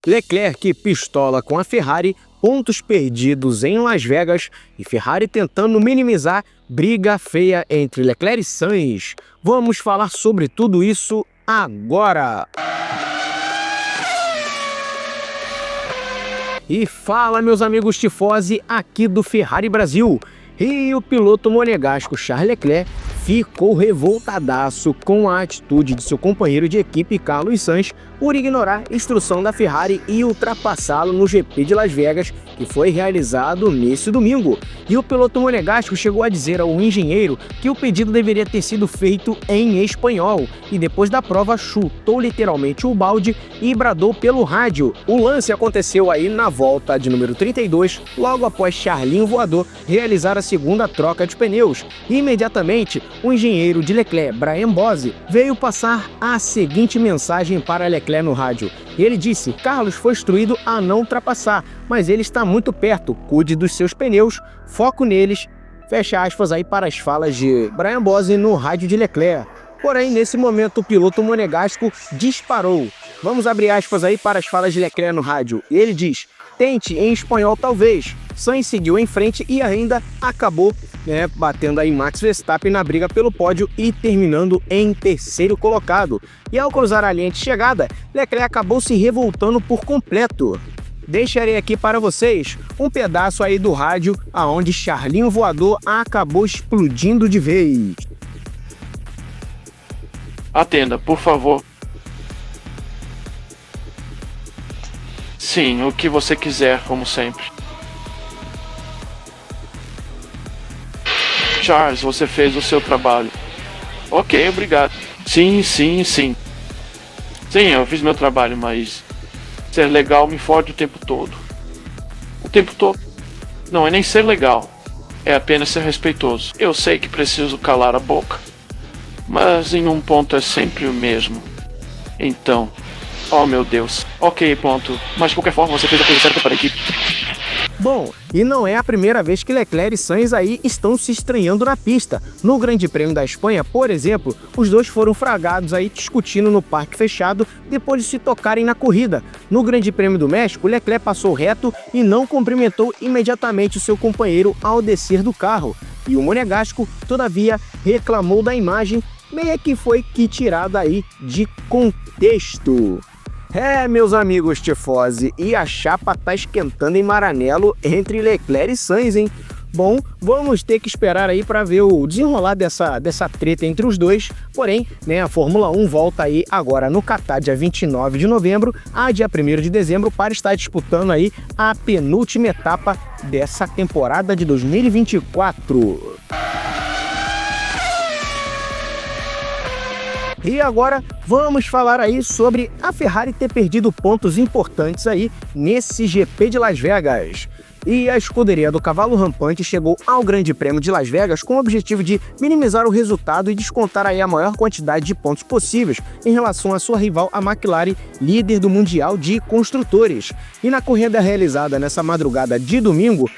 Leclerc pistola com a Ferrari, pontos perdidos em Las Vegas e Ferrari tentando minimizar briga feia entre Leclerc e Sainz. Vamos falar sobre tudo isso agora! E fala, meus amigos tifose aqui do Ferrari Brasil. E o piloto monegasco Charles Leclerc ficou revoltadaço com a atitude de seu companheiro de equipe Carlos Sainz por ignorar a instrução da Ferrari e ultrapassá-lo no GP de Las Vegas, que foi realizado nesse domingo. E o piloto monegasco chegou a dizer ao engenheiro que o pedido deveria ter sido feito em espanhol, e depois da prova chutou literalmente o balde e bradou pelo rádio. O lance aconteceu aí na volta de número 32, logo após Charlinho Voador realizar a segunda troca de pneus. E imediatamente, o engenheiro de Leclerc, Brian Bose, veio passar a seguinte mensagem para Leclerc no rádio. Ele disse: Carlos foi instruído a não ultrapassar, mas ele está muito perto, cuide dos seus pneus, foco neles. Fecha aspas aí para as falas de Brian Bose no rádio de Leclerc. Porém, nesse momento, o piloto monegasco disparou. Vamos abrir aspas aí para as falas de Leclerc no rádio. Ele diz: tente em espanhol talvez. Sainz seguiu em frente e ainda acabou batendo aí Max Verstappen na briga pelo pódio e terminando em terceiro colocado. E ao cruzar a linha de chegada, Leclerc acabou se revoltando por completo. Deixarei aqui para vocês um pedaço aí do rádio aonde Charlinho Voador acabou explodindo de vez. Atenda, por favor. Sim, o que você quiser, como sempre. Charles, você fez o seu trabalho. Ok, obrigado. Sim. Sim, eu fiz meu trabalho, mas ser legal me fode o tempo todo. O tempo todo. Não é nem ser legal. É apenas ser respeitoso. Eu sei que preciso calar a boca, mas em um ponto é sempre o mesmo. Então, oh meu Deus. Ok, ponto. Mas de qualquer forma você fez a coisa certa para a equipe. Bom, e não é a primeira vez que Leclerc e Sainz aí estão se estranhando na pista. No Grande Prêmio da Espanha, por exemplo, os dois foram fragados aí discutindo no parque fechado depois de se tocarem na corrida. No Grande Prêmio do México, Leclerc passou reto e não cumprimentou imediatamente o seu companheiro ao descer do carro. E o monegasco, todavia, reclamou da imagem, meio que foi tirada aí de contexto. Meus amigos tifose, e a chapa tá esquentando em Maranello entre Leclerc e Sainz, hein? Bom, vamos ter que esperar aí para ver o desenrolar dessa treta entre os dois. Porém, a Fórmula 1 volta aí agora no Qatar, dia 29 de novembro a dia 1º de dezembro, para estar disputando aí a penúltima etapa dessa temporada de 2024. E agora vamos falar aí sobre a Ferrari ter perdido pontos importantes aí nesse GP de Las Vegas. E a escuderia do Cavalo Rampante chegou ao Grande Prêmio de Las Vegas com o objetivo de minimizar o resultado e descontar aí a maior quantidade de pontos possíveis em relação à sua rival, a McLaren, líder do Mundial de Construtores. E na corrida realizada nessa madrugada de domingo,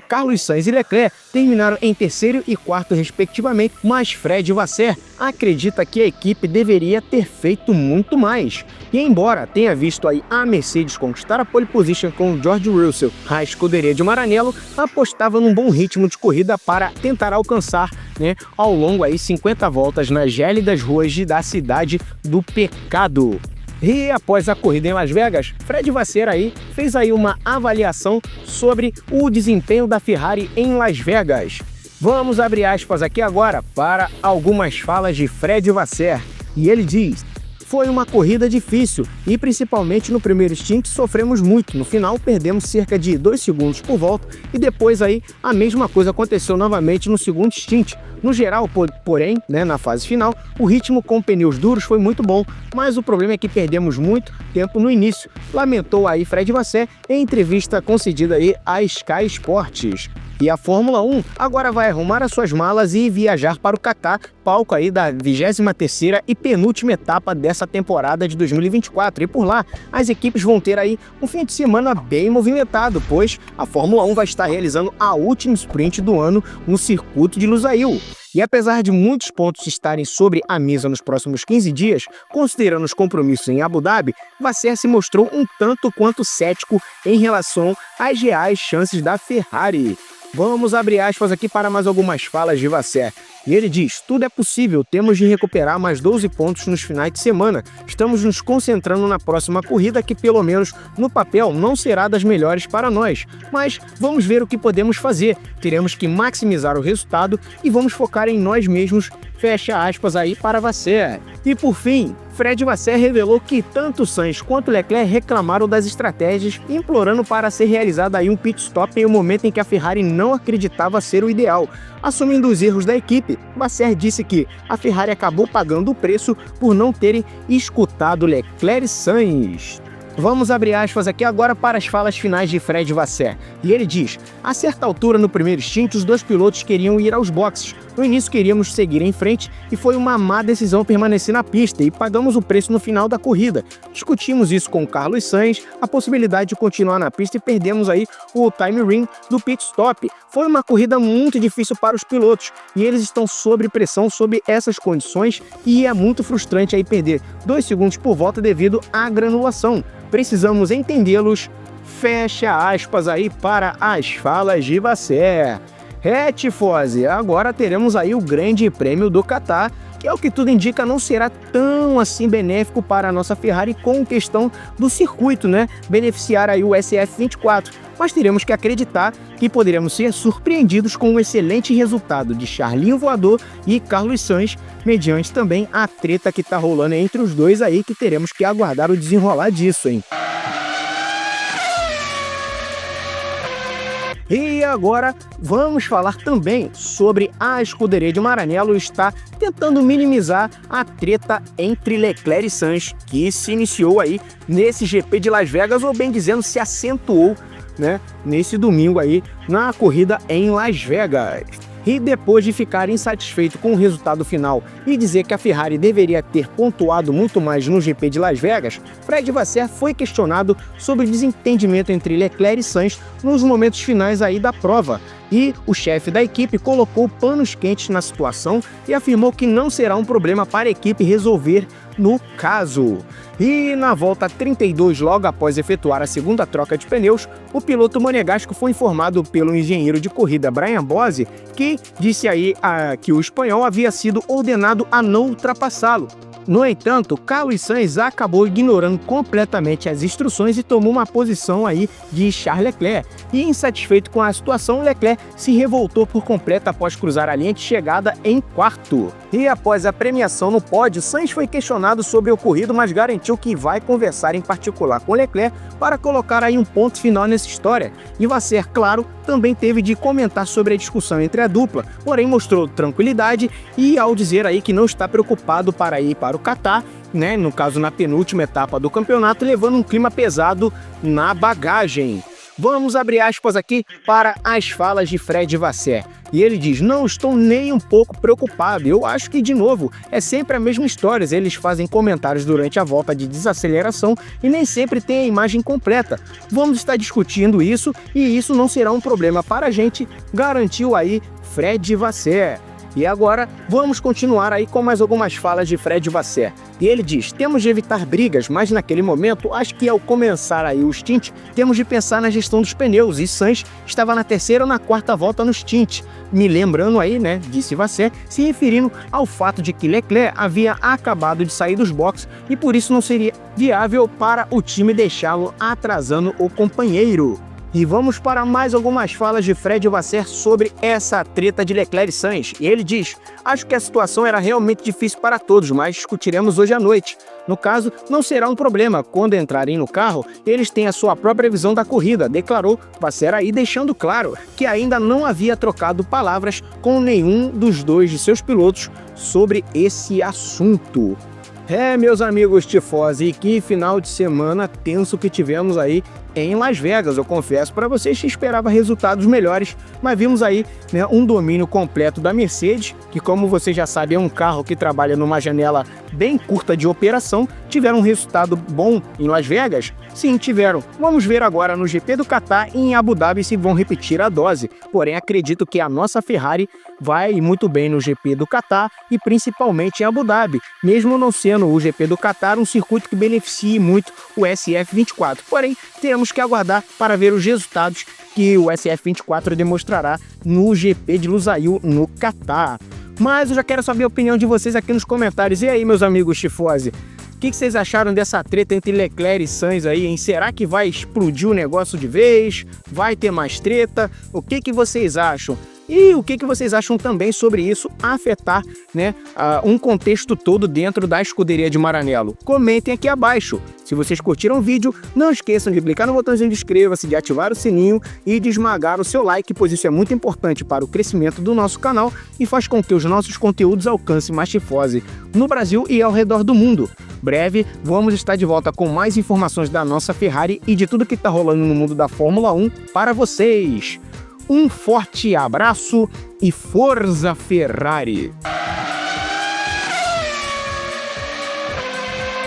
Carlos Sainz e Leclerc terminaram em terceiro e quarto respectivamente, mas Fred Vasseur acredita que a equipe deveria ter feito muito mais. E embora tenha visto aí a Mercedes conquistar a pole position com George Russell, a escuderia de Maranello apostava num bom ritmo de corrida para tentar alcançar ao longo aí 50 voltas nas gélidas ruas da cidade do pecado. E após a corrida em Las Vegas, Fred Vasseur aí fez aí uma avaliação sobre o desempenho da Ferrari em Las Vegas. Vamos abrir aspas aqui agora para algumas falas de Fred Vasseur. E ele diz: foi uma corrida difícil e principalmente no primeiro stint sofremos muito. No final perdemos cerca de 2 segundos por volta e depois aí a mesma coisa aconteceu novamente no segundo stint. No geral, porém, na fase final, o ritmo com pneus duros foi muito bom, mas o problema é que perdemos muito tempo no início, lamentou aí Fred Vasseur em entrevista concedida aí à Sky Sports. E a Fórmula 1 agora vai arrumar as suas malas e viajar para o Catar, palco aí da 23ª e penúltima etapa dessa temporada de 2024. E por lá, as equipes vão ter aí um fim de semana bem movimentado, pois a Fórmula 1 vai estar realizando a última sprint do ano no circuito de Lusail. E apesar de muitos pontos estarem sobre a mesa nos próximos 15 dias, considerando os compromissos em Abu Dhabi, Vasser se mostrou um tanto quanto cético em relação às reais chances da Ferrari. Vamos abrir aspas aqui para mais algumas falas de Vasser. E ele diz: tudo é possível, temos de recuperar mais 12 pontos nos finais de semana. Estamos nos concentrando na próxima corrida, que pelo menos no papel não será das melhores para nós. Mas vamos ver o que podemos fazer. Teremos que maximizar o resultado e vamos focar em nós mesmos. Fecha aspas aí para Vasser. E por fim, Fred Vasseur revelou que tanto Sainz quanto Leclerc reclamaram das estratégias, implorando para ser realizado aí um pit stop em um momento em que a Ferrari não acreditava ser o ideal. Assumindo os erros da equipe, Vasseur disse que a Ferrari acabou pagando o preço por não terem escutado Leclerc e Sainz. Vamos abrir aspas aqui agora para as falas finais de Fred Vasseur. E ele diz: a certa altura no primeiro stint, os dois pilotos queriam ir aos boxes. No início queríamos seguir em frente e foi uma má decisão permanecer na pista e pagamos o preço no final da corrida. Discutimos isso com Carlos Sainz, a possibilidade de continuar na pista e perdemos aí o time ring do pit stop. Foi uma corrida muito difícil para os pilotos e eles estão sob pressão sob essas condições e é muito frustrante aí perder 2 segundos por volta devido à granulação. Precisamos entendê-los. Fecha aspas aí para as falas de Vasseur. Tifose, agora teremos aí o Grande Prêmio do Catar, que ao que tudo indica não será tão assim benéfico para a nossa Ferrari com questão do circuito, né? Beneficiar aí o SF24. Mas teremos que acreditar que poderemos ser surpreendidos com um excelente resultado de Charlinho Voador e Carlos Sainz, mediante também a treta que tá rolando entre os dois aí, que teremos que aguardar o desenrolar disso, hein? E agora vamos falar também sobre a escuderia de Maranello está tentando minimizar a treta entre Leclerc e Sainz, que se iniciou aí nesse GP de Las Vegas, ou bem dizendo, se acentuou, né, nesse domingo aí na corrida em Las Vegas. E depois de ficar insatisfeito com o resultado final e dizer que a Ferrari deveria ter pontuado muito mais no GP de Las Vegas, Fred Vasseur foi questionado sobre o desentendimento entre Leclerc e Sainz nos momentos finais aí da prova. E o chefe da equipe colocou panos quentes na situação e afirmou que não será um problema para a equipe resolver no caso. E na volta 32, logo após efetuar a segunda troca de pneus, o piloto monegasco foi informado pelo engenheiro de corrida Brian Bose, que disse aí que o espanhol havia sido ordenado a não ultrapassá-lo. No entanto, Carlos Sainz acabou ignorando completamente as instruções e tomou uma posição aí de Charles Leclerc. E insatisfeito com a situação, Leclerc se revoltou por completo após cruzar a linha de chegada em quarto. E após a premiação no pódio, Sainz foi questionado sobre o ocorrido, mas garantiu que vai conversar em particular com Leclerc para colocar aí um ponto final nessa história. E Vasseur, claro, também teve de comentar sobre a discussão entre a dupla, porém mostrou tranquilidade e ao dizer aí que não está preocupado para ir para o Catar, né, no caso na penúltima etapa do campeonato, levando um clima pesado na bagagem. Vamos abrir aspas aqui para as falas de Fred Vasseur. E ele diz: não estou nem um pouco preocupado, eu acho que, de novo, é sempre a mesma história. Eles fazem comentários durante a volta de desaceleração e nem sempre tem a imagem completa. Vamos estar discutindo isso e isso não será um problema para a gente, garantiu aí Fred Vasseur. E agora vamos continuar aí com mais algumas falas de Fred Vasseur. E ele diz: temos de evitar brigas, mas naquele momento, acho que ao começar aí o stint, temos de pensar na gestão dos pneus. E Sainz estava na terceira ou na quarta volta no stint. Me lembrando aí, né, disse Vasseur, se referindo ao fato de que Leclerc havia acabado de sair dos boxes e por isso não seria viável para o time deixá-lo atrasando o companheiro. E vamos para mais algumas falas de Fred Vasseur sobre essa treta de Leclerc e Sainz. E ele diz: acho que a situação era realmente difícil para todos, mas discutiremos hoje à noite. No caso, não será um problema. Quando entrarem no carro, eles têm a sua própria visão da corrida, declarou Vasseur aí, deixando claro que ainda não havia trocado palavras com nenhum dos dois de seus pilotos sobre esse assunto. Meus amigos tifose, que final de semana tenso que tivemos aí em Las Vegas. Eu confesso para vocês que esperava resultados melhores, mas vimos aí, né, um domínio completo da Mercedes, que, como vocês já sabem, é um carro que trabalha numa janela bem curta de operação. Tiveram um resultado bom em Las Vegas? Sim, tiveram. Vamos ver agora no GP do Qatar e em Abu Dhabi se vão repetir a dose. Porém, acredito que a nossa Ferrari vai muito bem no GP do Qatar e principalmente em Abu Dhabi, mesmo não sendo o GP do Qatar um circuito que beneficie muito o SF24. Porém, temos que aguardar para ver os resultados que o SF24 demonstrará no GP de Lusail no Qatar. Mas eu já quero saber a opinião de vocês aqui nos comentários. E aí, meus amigos tifose? O que vocês acharam dessa treta entre Leclerc e Sainz aí, hein? Será que vai explodir o negócio de vez? Vai ter mais treta? O que vocês acham? E o que vocês acham também sobre isso afetar, né, um contexto todo dentro da escuderia de Maranello? Comentem aqui abaixo. Se vocês curtiram o vídeo, não esqueçam de clicar no botãozinho de inscreva-se, de ativar o sininho e de esmagar o seu like, pois isso é muito importante para o crescimento do nosso canal e faz com que os nossos conteúdos alcancem mais tifose no Brasil e ao redor do mundo. Breve, vamos estar de volta com mais informações da nossa Ferrari e de tudo que está rolando no mundo da Fórmula 1 para vocês. Um forte abraço e força Ferrari!